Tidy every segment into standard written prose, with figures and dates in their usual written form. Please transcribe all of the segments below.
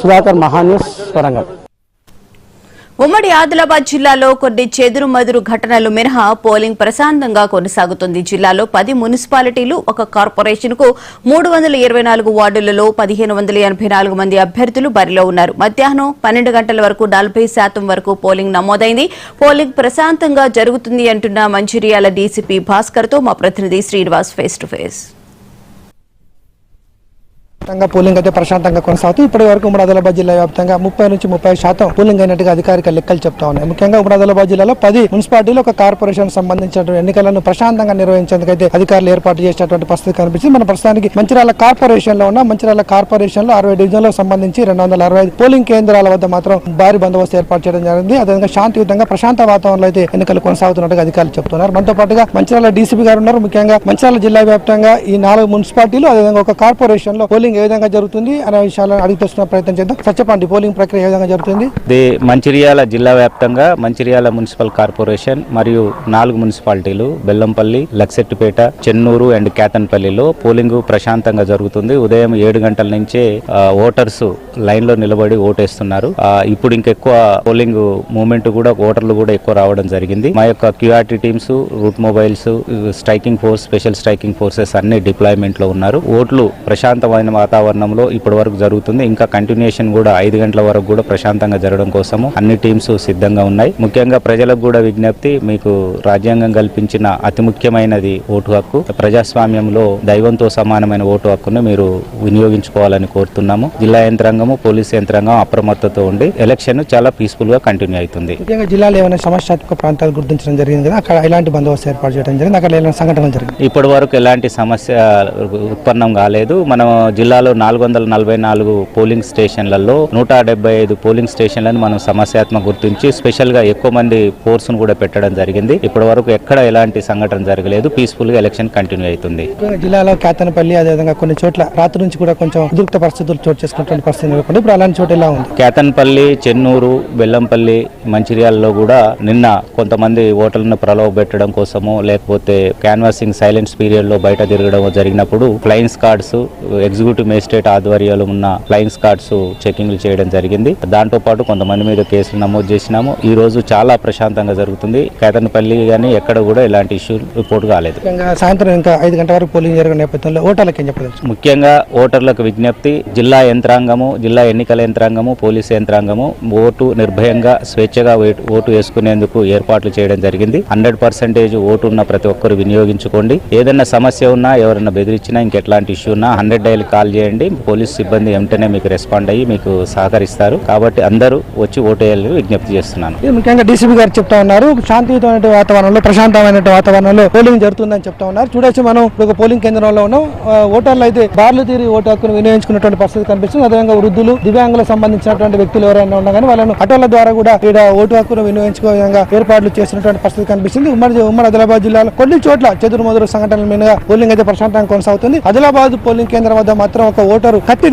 సుధాకర్, మహాన్యూస్, వరంగల్. ఉమ్మడి ఆదిలాబాద్ జిల్లాలో కొన్ని చెదురుమదురు ఘటనలు మినహా పోలింగ్ ప్రశాంతంగా కొనసాగుతుంది. జిల్లాలో 10 మున్సిపాలిటీలు, ఒక కార్పొరేషన్ కు 324 వార్డులలో 1584 మంది అభ్యర్థులు బరిలో ఉన్నారు. మధ్యాహ్నం 12 గంటల వరకు 40% వరకు పోలింగ్ నమోదైంది. పోలింగ్ ప్రశాంతంగా జరుగుతుంది అంటున్న మంచిర్యాల డీసీపీ భాస్కర్ తో మా ప్రతినిధి Srinivas face to face. Polling అయితే ప్రశాంతంగా కొనసాగుతూ ఇప్పటి వరకు ఉమ్మడి ఆదిలాబాద్ జిల్లా వ్యాప్తంగా 30 నుంచి 35% పోలింగ్ అయినట్టుగా అధికారిక లెక్కలు చెప్తా ఉన్నాయి. ముఖ్యంగా ఉమ్మడి ఆదిలాబాద్ జిల్లాలో 10 మున్సిపాలిటీలు, ఒక కార్పొరేషన్ సంబంధించిన ఎన్నికలను ప్రశాంతంగా నిర్వహించేందుకు అయితే అధికారులు ఏర్పాటు చేసినటువంటి పరిస్థితి కనిపించింది. మన ప్రస్తుతానికి మంచిర్యాల కార్పొరేషన్ లో ఉన్న మంచిర్యాల కార్పొరేషన్ లో 60 డివిజన్లకు సంబంధించి 265 పోలింగ్ కేంద్రాల వద్ద మాత్రం భారీ బందోబస్తు ఏర్పాటు చేయడం జరిగింది. అదేవిధంగా శాంతియుతంగా ప్రశాంత వాతావరణంలో అయితే ఎన్నికలు కొనసాగుతున్నట్టుగా అధికారులు చెప్తున్నారు. మనతో పాటుగా మంచిర్యాల డీసీపీ గారు ఉన్నారు. ముఖ్యంగా మంచిర్యాల జిల్లా వ్యాప్తంగా ఈ 4 మున్సిపాలిటీలు, అదేవిధంగా ఒక కార్పొరేషన్ లో పోలింగ్ ఏ విధంగా జరుగుతుంది అనే విషయాలను అడిగి తెలుసుకునే ప్రయత్నం చేద్దాం. చెప్పండి, పోలింగ్ ప్రక్రియ ఏ విధంగా జరుగుతుంది? మంచిర్యాల జిల్లా వ్యాప్తంగా మంచిర్యాల మున్సిపల్ కార్పొరేషన్ మరియు 4 మున్సిపాలిటీలు బెల్లంపల్లి, లక్సెట్టిపేట, చెన్నూరు అండ్ కేతన్పల్లిలో పోలింగ్ ప్రశాంతంగా జరుగుతుంది. ఉదయం 7 గంటల నుంచే ఓటర్స్ లైన్ లో నిలబడి ఓటేస్తున్నారు. ఇప్పుడు ఇంకెక్కువ పోలింగ్ మూవ్మెంట్ కూడా, ఓటర్లు కూడా ఎక్కువ రావడం జరిగింది. మా యొక్క QRT teams, route mobiles, striking force, special striking forces అన్ని డిప్లాయ్మెంట్ లో ఉన్నారు. ఓట్లు ప్రశాంతమైన వాతావరణంలో ఇప్పటి వరకు జరుగుతుంది. ఇంకా కంటిన్యూషన్ కూడా 5 గంటల వరకు కూడా ప్రశాంతంగా జరగడం కోసము అన్ని టీమ్స్ సిద్ధంగా ఉన్నాయి. ముఖ్యంగా ప్రజలకు కూడా విజ్ఞప్తి, మీకు రాజ్యాంగం కల్పించిన అతి ముఖ్యమైనది ఓటు హక్కు. ప్రజాస్వామ్యంలో దైవంతో సమానమైన ఓటు హక్కును మీరు వినియోగించుకోవాలని కోరుతున్నాము. జిల్లా యంత్రాంగము, పోలీస్ యంత్రాంగం అప్రమత్తతో ఉండి ఎలక్షన్ చాలా పీస్ఫుల్ గా కంటిన్యూ అవుతుంది. ముఖ్యంగా జిల్లాలో ఏమైనా సమస్యాత్మక ప్రాంతాలు గుర్తించడం జరిగింది కదా, అక్కడ ఎలాంటి బందోబస్తు ఏర్పాటు చేయడం జరిగింది? అక్కడ ఎలాంటి సంఘటనలు జరిగింది? ఇప్పటి వరకు ఎలాంటి సమస్య ఉత్పన్నం కాలేదు. మనం జిల్లాలో 444 పోలింగ్ స్టేషన్లలో 175 పోలింగ్ స్టేషన్లను మనం సమస్యాత్మక గుర్తించి స్పెషల్ గా ఎక్కువ మంది ఫోర్స్ ను కూడా పెట్టడం జరిగింది. ఇప్పటి వరకు ఎక్కడ ఎలాంటి సంఘటన జరగలేదు. పీస్ఫుల్ గా ఎలక్షన్ కంటిన్యూ అవుతుంది. జిల్లాలో కేతనపల్లి, అదేవిధంగా కొన్ని చోట్ల రాత్రి నుంచి కూడా కొంచెం ఉద్రిక్త పరిస్థితులు చోటు చేసుకుంటున్న పరిస్థితి నెలకొంది. ఇప్పుడు అలాంటి చోటు ఎలా ఉంది? కేతన్పల్లి, చెన్నూరు, బెల్లంపల్లి, మంచిర్యాలలో కూడా నిన్న కొంతమంది ఓటర్లను ప్రలోభ పెట్టడం కోసము, లేకపోతే క్యాన్వాసింగ్ సైలెన్స్ పీరియడ్ లో బయట తిరగడం జరిగినప్పుడు ఫ్లయింగ్ స్క్వాడ్స్, ఎగ్జిక్యూటివ్ మేజిస్ట్రేట్ ఆధ్వర్యంలో ఉన్న ఫ్లయింగ్ స్క్వాడ్స్ చెకింగ్లు చేయడం జరిగింది. దాంతో పాటు కొంతమంది మీద కేసులు నమోదు చేసినాము. ఈ రోజు చాలా ప్రశాంతంగా జరుగుతుంది. కేతనపల్లి గానీ ఎక్కడ కూడా ఎలాంటి ఇష్యూ రిపోర్ట్ కాలేదు. సాయంత్రం ఇంకా 5 గంటల వరకు పోలింగ్ జరిగిన నేపథ్యంలో ఓటర్లకు ఏం చెప్పవచ్చు? ముఖ్యంగా ఓటర్లకు విజ్ఞప్తి, జిల్లా యంత్రాంగము, జిల్లా ఎన్నికల యంత్రాంగము, పోలీసు యంత్రాంగము ఓటు నిర్భయంగా స్వేచ్ఛగా ఓటు వేసుకునేందుకు ఏర్పాట్లు చేయడం జరిగింది. 100% ఓటు ఉన్న ప్రతి ఒక్కరు వినియోగించుకోండి. ఏదైనా సమస్య ఉన్నా, ఎవరైనా బెదిరించినా, ఇంకెట్లాంటి ఇష్యూ ఉన్నా 100 డైల్ కాల్ చేయండి. పోలీసు సిబ్బంది వెంటనే మీకు రెస్పాండ్ అయ్యి మీకు సహకరిస్తారు. కాబట్టి అందరూ వచ్చి ఓటేయాలని విజ్ఞప్తి చేస్తున్నాను. ముఖ్యంగా డీసీపీ గారు చెప్తా ఉన్నారు, శాంతియుతమైన వాతావరణంలో, ప్రశాంతమైన వాతావరణంలో పోలింగ్ జరుగుతుందని చెప్తా ఉన్నారు. చూడొచ్చు, మనం ఒక పోలింగ్ కేంద్రంలో ఉన్నాం. ఓటర్లు అయితే బార్లు తీరి ఓటు హక్కును వినియోగించుకున్నటువంటి పరిస్థితి కనిపిస్తుంది. అదేవిధంగా వృద్ధులు, దివ్యాంగులకు సంబంధించినటువంటి వ్యక్తులు ఎవరైనా ఉన్నా కానీ వాళ్ళను ఆటోల ద్వారా కూడా ఇక్కడ ఓటు హక్కును వినియోగించుకో విధంగా ఏర్పాట్లు చేసినటువంటి పరిస్థితి కనిపిస్తుంది. ఉమ్మడి ఆదిలాబాద్ జిల్లాలో కొన్ని చోట్ల చెదురుమదురు సంఘటనల మీద పోలింగ్ అయితే ప్రశాంతంగా కొనసాగుతుంది. ఆదిలాబాద్ పోలింగ్ కేంద్రం వద్ద మాత్రం ఒక ఓటరు కత్తి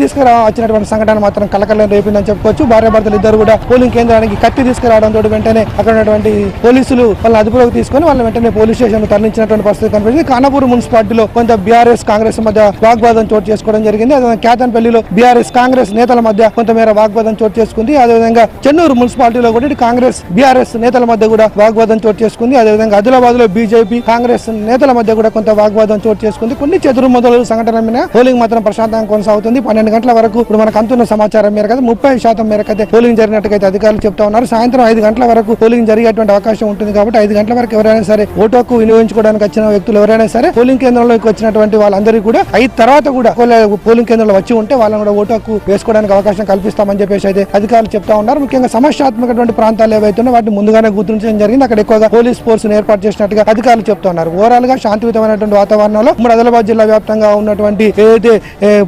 వచ్చినటువంటి సంఘటన మాత్రం కలకలం రేపిందని చెప్పుకోవచ్చు. భార్యాభర్తలు ఇద్దరు కూడా పోలింగ్ కేంద్రానికి కత్తి తీసుకురావడంతో వెంటనే అక్కడ ఉన్నటువంటి పోలీసులు వాళ్ళని అదుపులోకి తీసుకుని వాళ్ళని వెంటనే పోలీస్ స్టేషన్ తరలించినటువంటి పరిస్థితి కనిపించింది. ఖానాపూర్ మున్సిపాలిటీలో కొంత బీఆర్ఎస్ కాంగ్రెస్ మధ్య వాగ్వాదం చోటు చేసుకోవడం జరిగింది. అదేవిధంగా కేతన్పల్లిలో బీఆర్ఎస్ కాంగ్రెస్ నేతల మధ్య కొంతమేర వాగ్వాదం చోటు చేసుకుంది. అదేవిధంగా చెన్నూరు మున్సిపాలిటీలో కూడా కాంగ్రెస్ బీఆర్ఎస్ నేతల మధ్య కూడా వాగ్వాదం చోటు చేసుకుంది. అదేవిధంగా ఆదిలాబాద్ లో బీజేపీ కాంగ్రెస్ నేతల మధ్య కూడా కొంత వాగ్వాదం చోటు చేసుకుంది. కొన్ని చెదురుమదురు సంఘటన మీద పోలింగ్ మాత్రం ప్రశాంతంగా కొనసాగుతుంది. 12 గంటల వరకు ఇప్పుడు మనకు అందుతున్న సమాచారం మేరకు 30% మేరకు అయితే పోలింగ్ జరిగినట్టుగా అధికారులు చెప్తా ఉన్నారు. సాయంత్రం 5 గంటల వరకు పోలింగ్ జరిగేటువంటి అవకాశం ఉంటుంది. కాబట్టి 5 గంటల వరకు ఎవరైనా సరే ఓటు హక్కు వినియోగించుకోవడానికి వచ్చిన వ్యక్తులు ఎవరైనా సరే పోలింగ్ కేంద్రంలోకి వచ్చినటువంటి వాళ్ళందరికీ కూడా 5 తర్వాత కూడా పోలింగ్ కేంద్రంలో వచ్చి ఉంటే వాళ్ళని కూడా ఓటు హక్కు వేసుకోవడానికి అవకాశం కల్పిస్తామని చెప్పేసి అయితే అధికారులు చెప్తా ఉన్నారు. ముఖ్యంగా సమస్యాత్మకటువంటి ప్రాంతాలు ఏవైతే వాటిని ముందుగానే గుర్తించడం జరిగింది. అక్కడ ఎక్కువగా పోలీస్ ఫోర్స్ ఏర్పాటు చేసినట్టుగా అధికారులు చెప్తా ఉన్నారు. ఓవరాల్ గా శాంతియుతమైనటువంటి వాతావరణంలో ఉమ్మడి ఆదిలాబాద్ జిల్లా వ్యాప్తంగా ఉన్నటువంటి ఏదైతే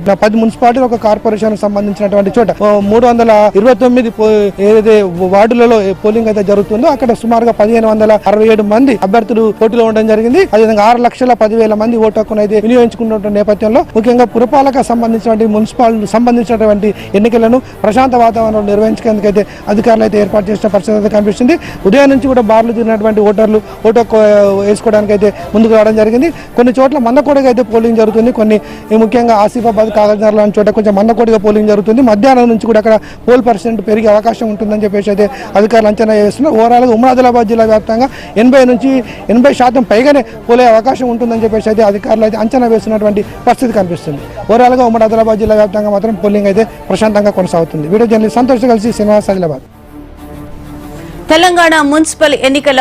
10 మున్సిపాలిటీలు, ఒక కార్పొరేషన్ సంబంధించినటువంటి చోట 329 ఏదైతే వార్డులలో పోలింగ్ అయితే జరుగుతుందో అక్కడ సుమారుగా 1567 మంది అభ్యర్థులు పోటీలో ఉండడం జరిగింది. అదేవిధంగా 6,10,000 మంది ఓటు హక్కును అయితే వినియోగించుకున్నటువంటి నేపథ్యంలో ముఖ్యంగా పురపాలక సంబంధించినటువంటి మున్సిపాలిటీ సంబంధించినటువంటి ఎన్నికలను ప్రశాంత వాతావరణంలో నిర్వహించేందుకైతే అధికారులు అయితే ఏర్పాటు చేసిన పరిస్థితి కనిపిస్తుంది. ఉదయం నుంచి కూడా బార్లు తిరిగినటువంటి ఓటర్లు ఓటు హక్కు వేసుకోవడానికి అయితే ముందుకు రావడం జరిగింది. కొన్ని చోట్ల మందకోడగా అయితే పోలింగ్ జరుగుతుంది. కొన్ని ముఖ్యంగా ఆసిఫాబాద్ ఆదిలాబాద్ కాగజ్నగర్ లాంటి చోట కొంచెం మందకోటిగా పోలింగ్ జరుగుతుంది. మధ్యాహ్నం నుంచి కూడా అక్కడ పోల్ పర్సెంట్ పెరిగే అవకాశం ఉంటుందని చెప్పేసి అయితే అధికారులు అంచనా వేస్తున్నారు. ఓవరాల్గా ఉమ్మడి ఆదిలాబాద్ జిల్లా వ్యాప్తంగా 80% పైగానే పోలే అవకాశం ఉంటుందని చెప్పేసి అయితే అధికారులు అయితే అంచనా వేస్తున్నటువంటి పరిస్థితి కనిపిస్తుంది. ఓవరాల్గా ఉమ్మడి ఆదిలాబాద్ జిల్లా వ్యాప్తంగా మాత్రం పోలింగ్ అయితే ప్రశాంతంగా కొనసాగుతుంది. వీడియో జర్నలిస్ట్ సంతోష్ కలిసి శ్రీనివాస్, ఆదిలాబాద్. తెలంగాణ మున్సిపల్ ఎన్నికల